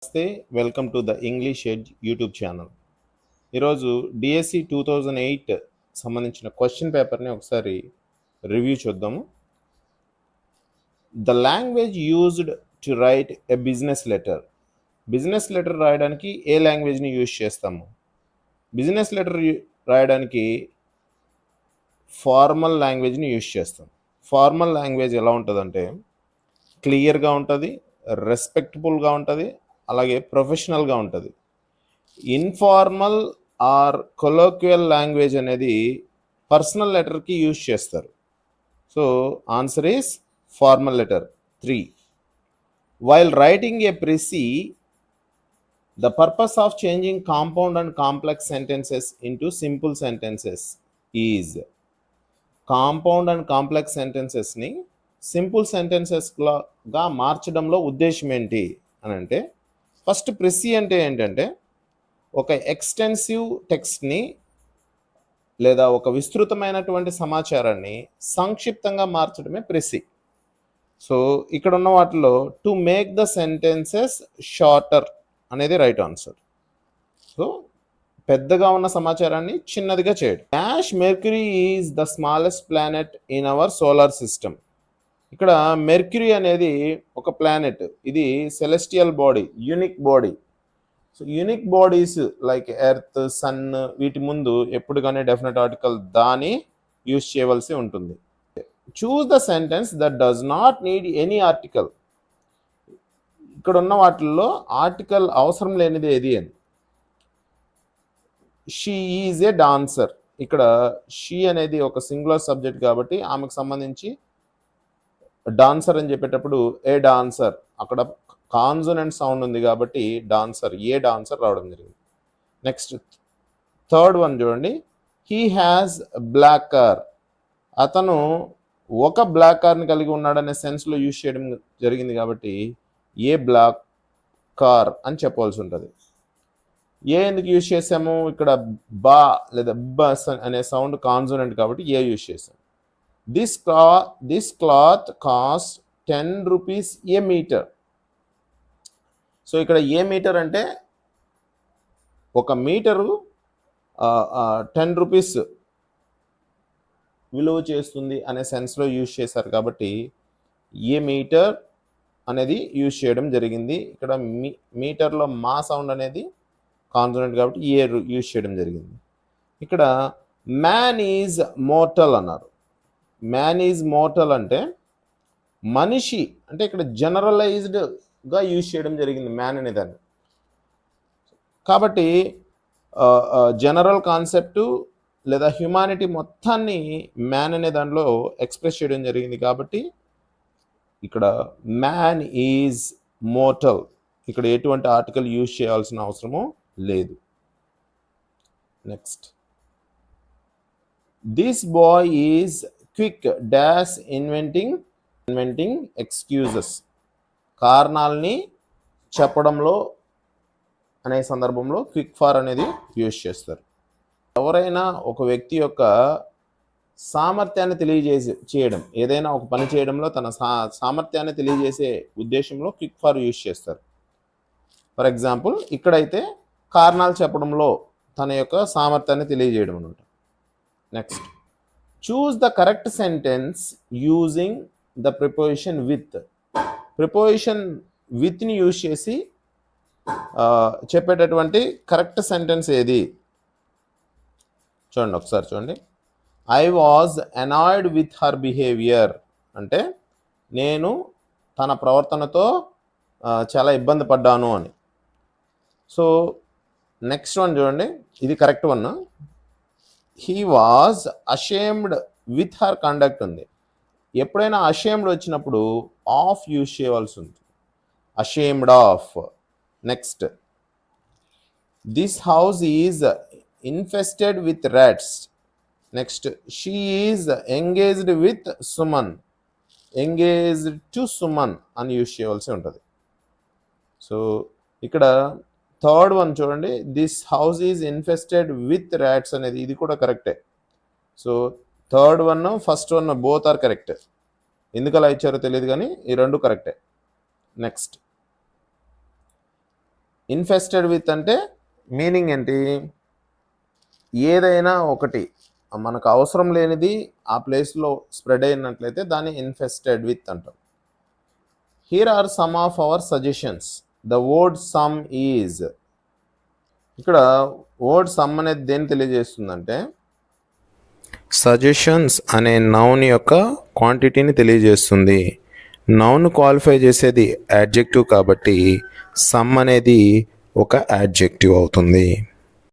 నమస్తే, welcome to the English edge YouTube channel. ఈరోజు DSC 2008 సంబంధించిన క్వశ్చన్ పేపర్ని ఒకసారి రివ్యూ చూద్దాము. The language used to right a business letter. Business letter రాయడానికి ఏ లాంగ్వేజ్ని యూజ్ చేస్తాము? బిజినెస్ లెటర్ రాయడానికి ఫార్మల్ లాంగ్వేజ్ని యూజ్ చేస్తాం. ఫార్మల్ లాంగ్వేజ్ ఎలా ఉంటుందంటే క్లియర్గా ఉంటుంది, రెస్పెక్టబుల్గా ఉంటుంది, అలాగే ప్రొఫెషనల్గా ఉంటుంది. ఇన్ఫార్మల్ ఆర్ కొలోక్వియల్ లాంగ్వేజ్ అనేది పర్సనల్ లెటర్కి యూజ్ చేస్తారు. So answer is formal letter 3. While writing A ప్రెసీ, the purpose of changing compound and complex sentences into simple sentences is. Compound and complex సెంటెన్సెస్ని సింపుల్ సెంటెన్సెస్గా మార్చడంలో ఉద్దేశం ఏంటి అని అంటే, ఫస్ట్ ప్రెసీ అంటే ఏంటంటే ఒక ఎక్స్టెన్సివ్ టెక్స్ట్ని లేదా ఒక విస్తృతమైనటువంటి సమాచారాన్ని సంక్షిప్తంగా మార్చడమే ప్రెసీ. సో ఇక్కడ ఉన్న వాటిలో to make the sentences shorter అనేది రైట్ ఆన్సర్. సో పెద్దగా ఉన్న సమాచారాన్ని చిన్నదిగా చేయడం. Dash Mercury is the smallest planet in our solar system. ఇక్కడ మెర్క్యూరీ అనేది ఒక ప్లానెట్, ఇది celestial body, unique body. So unique bodies like Earth, Sun, వీటి ముందు ఎప్పుడు కానీ డెఫినెట్ ఆర్టికల్ దాని యూజ్ చేయవలసి ఉంటుంది. Choose the sentence that does not need any article. ఇక్కడ ఉన్న వాటిల్లో ఆర్టికల్ అవసరం లేనిది ఏది అని. She is a dancer. ఇక్కడ షీ అనేది ఒక సింగులర్ సబ్జెక్ట్ కాబట్టి ఆమెకు సంబంధించి డాన్సర్ అని చెప్పేటప్పుడు ఏ డాన్సర్, అక్కడ కాన్సోనెంట్ సౌండ్ ఉంది కాబట్టి డాన్సర్, ఏ డాన్సర్ రావడం జరిగింది. నెక్స్ట్ థర్డ్ వన్ చూడండి, హీ హ్యాస్ బ్లాక్ కార్. అతను ఒక బ్లాక్ కార్ని కలిగి ఉన్నాడనే సెన్స్లో యూజ్ చేయడం జరిగింది కాబట్టి ఏ బ్లాక్ కార్ అని చెప్పవలసి ఉంటుంది. ఏ ఎందుకు యూజ్ చేసాము? ఇక్కడ బా లేదా బస్ అనే సౌండ్ కాన్సోనెంట్ కాబట్టి ఏ యూజ్ చేసాము. This cloth cost 10 rupees a metre. So ఇక్కడ ఏ మీటర్ అంటే ఒక మీటరు 10 rupees విలువ చేస్తుంది అనే సెన్స్లో యూజ్ చేశారు కాబట్టి ఏ మీటర్ అనేది యూజ్ చేయడం జరిగింది. ఇక్కడ మీటర్లో మా సౌండ్ అనేది కాన్సోనెంట్ కాబట్టి ఏ యూజ్ చేయడం జరిగింది. ఇక్కడ మ్యాన్ ఈజ్ మోర్టల్ అన్నారు. మ్యాన్ ఈజ్ మోర్టల్ అంటే మనిషి అంటే ఇక్కడ జనరలైజ్డ్గా యూజ్ చేయడం జరిగింది మ్యాన్ అనే దాన్ని. కాబట్టి జనరల్ కాన్సెప్టు లేదా హ్యుమానిటీ మొత్తాన్ని మ్యాన్ అనే దాంట్లో ఎక్స్ప్రెస్ చేయడం జరిగింది కాబట్టి ఇక్కడ మ్యాన్ ఈజ్ మోర్టల్. ఇక్కడ ఎటువంటి ఆర్టికల్ యూజ్ చేయాల్సిన అవసరము లేదు. Next, this boy is quick dash inventing excuses. కారణాలని చెప్పడంలో అనే సందర్భంలో క్విక్ ఫార్ అనేది యూజ్ చేస్తారు. ఎవరైనా ఒక వ్యక్తి యొక్క సామర్థ్యాన్ని చేయడం, ఏదైనా ఒక పని చేయడంలో తన సామర్థ్యాన్ని తెలియజేసే ఉద్దేశంలో క్విక్ ఫార్ యూజ్ చేస్తారు. ఫర్ ఎగ్జాంపుల్ ఇక్కడైతే కారణాలు చెప్పడంలో తన యొక్క సామర్థ్యాన్ని తెలియజేయడం అనమాట. Next, choose the correct sentence using the preposition with. Preposition విత్ని యూజ్ చేసి చెప్పేటటువంటి కరెక్ట్ సెంటెన్స్ ఏది? చూడండి, ఒకసారి చూడండి. I was annoyed with her behaviour అంటే నేను తన ప్రవర్తనతో చాలా ఇబ్బంది పడ్డాను అని. సో నెక్స్ట్ వన్ చూడండి, ఇది correct one. He was ashamed with her conduct ఉంది. ఎప్పుడైనా అషేమ్డ్ వచ్చినప్పుడు ఆఫ్ యూజ్ చేయవలసి ఉంది. Ashamed of. Next, this house is infested with rats. Next, she is engaged with Suman. Engaged to Suman అని యూజ్ చేయవలసి ఉంటుంది. సో ఇక్కడ థర్డ్ వన్ చూడండి, this house is infested with rats అనేది ఇది కూడా కరెక్టే. So third one, first one both are correct. ఎందుకు అలా ఇచ్చారో తెలియదు కానీ ఈ రెండు కరెక్టే. నెక్స్ట్, ఇన్ఫెస్టెడ్ విత్ అంటే మీనింగ్ ఏంటి? ఏదైనా ఒకటి మనకు అవసరం లేనిది ఆ ప్లేస్లో స్ప్రెడ్ అయినట్లయితే దాన్ని ఇన్ఫెస్టెడ్ విత్ అంటాం. Here are some of our suggestions. The word some is, ఇక్కడ వర్డ్ సమ్ అనేది దేన్ని తెలియజేస్తుందంటే సజెషన్స్ అనే నౌన్ యొక్క క్వాంటిటీని తెలియజేస్తుంది. నౌన్ క్వాలిఫై చేసేది యాడ్జెక్టివ్ కాబట్టి సమ్ అనేది ఒక యాడ్జెక్టివ్ అవుతుంది.